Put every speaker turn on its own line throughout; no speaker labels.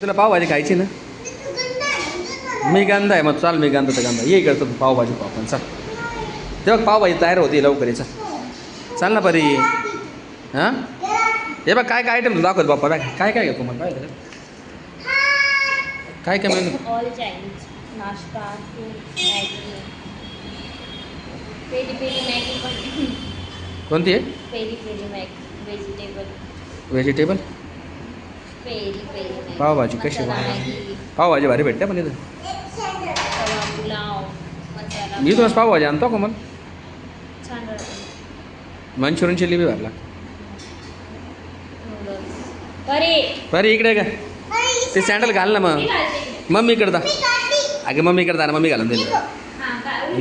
तुला पावभाजी खायची ना? मी गंधा आहे मग चाल, मी गंधा तर गंधा ये करतो पावभाजी पाव पण चाल. तेव्हा पावभाजी तयार होती लवकर चल. चाल ना परी. हां हे बघ काय काय आयटम दाखवत बाप्पा बघ काय काय घेतो मग काय झालं काय काय मेनू.
ऑल चायनीज नाश्ता मॅगी पेरी पेरी मॅगी पण
कोणती आहे?
Peri peri Maggi vegetable
vegetable
peri peri Maggi
pav bhaji कशी
मसाला
आहे?
मॅगी
पावभाजी भारी भेटते पण इथं.
तवा पुलाव मसाला
मी तुला पावभाजी आणतो का मग?
छान राहते
मंचुरियन चिल्ली बी भरला.
नूडल्स परी
बरं इकडे का ते सँडल घाल ना मग. मम्मी करता अगं मम्मी करता ना मम्मी घालून दिली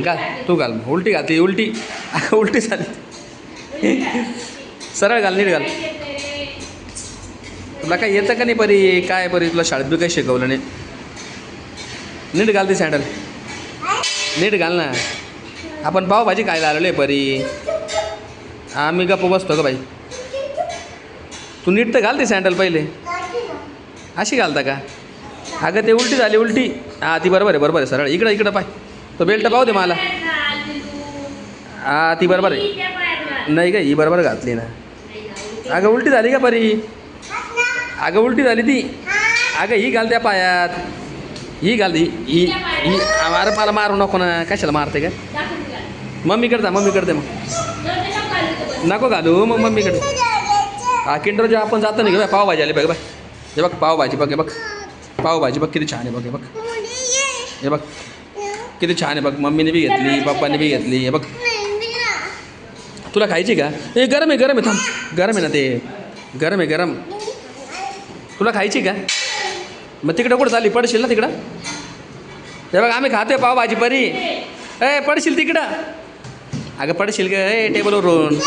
घाल तू घाल मग. उलटी घालते उलटी उलटी झाली. सरळ घाल नीट घाल. तुला काय येतं का नाही परी? काय परी तुला शाळेत बी काही शिकवलं नाही. नीट घाल ती सँडल नीट घाल ना. आपण पावभाजी खायला आलेलो आहे परी. आम्ही गप्प बसतो का बाई? तू नीट तर घाल ती सँडल पहिले. अशी घालता का? अगं ते उलटी झाली उलटी. हां ती बरोबर आहे बरोबर आहे सरळ इकडं इकडं पाय. तो बेल्ट पाहू दे मला. हां ती बरोबर आहे. नाही का ही बरोबर घातली ना. अगं उलटी झाली का परी? अगं उलटी झाली ती. अगं ही घाल त्या पायात. ही घाल ही ही ही अरे मला मारू नको ना. कशाला मारते का? मम्मी करता मम्मी करते मग नको घालू मग मम्मी करते. हा किंडर जो आपण जातो नाही बघ पावभाजी आली बघ बघ. हे बघ पावभाजी बघ हे बघ पावभाजी बघ किती छान आहे बघ. हे बघ हे बघ किती छान आहे बघ. मम्मीने बी घेतली पप्पाने बी घेतली. हे बघ तुला खायची का? हे गरम आहे गरम आहे थांब. गरम आहे ना ते गरम आहे गरम. तुला खायची का? मग तिकडं कुठं चालली? पडशील ना तिकडं. हे बघ आम्ही खातोय पावभाजी परी. ए पडशील तिकडं. अगं पडशील का? ए टेबलवरून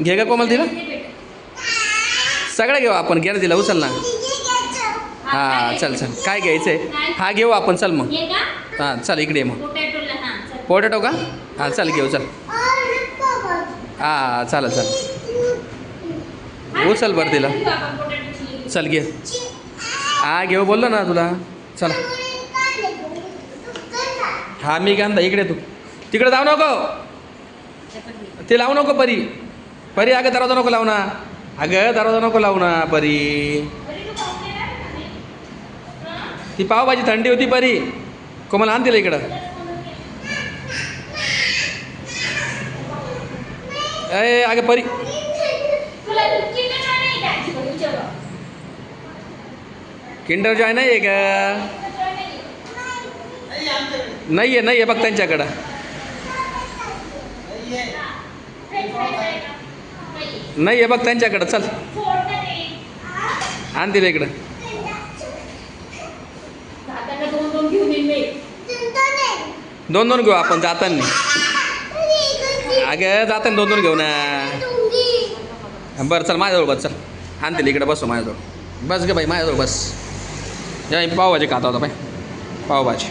घे का कोमल तिला? सगळं घेऊ आपण. घे ना तिला उचल ना. हां चल चल काय घ्यायचं आहे? हा घेऊ आपण चल मग. हां चल इकडे ये मग. पोटॅटो का? हां चल घेऊ चल. हां चालेल चल उचल बरं तिला. चल घे. हां घेऊ बोललो ना तुला. चला हां मी काय म्हणता इकडे तू तिकडे जाऊ नको. ते लावू नको परी. परी अगं दरवाजा नको लावू ना. अगं दरवाजा नको लावू ना परी. ती पावभाजी थंडी होती परी. कोमल आण तिला इकडं. ए अगं परी किंडर जॉय नाही आहे का? नाही आहे नाही आहे बघ त्यांच्याकडं. नाही आहे बघ त्यांच्याकडं. चल आण तिला इकडं. दोन दोन घेऊ आपण जाताना. अगं जाताना दोन दोन घेऊ ना. बरं चल माझ्याजवळ बस चल. आण तिला इकडं बसू माझ्याजवळ. बस गे बाई माझ्याजवळ बस. या पावभाजी खाता होता बाई पावभाजी.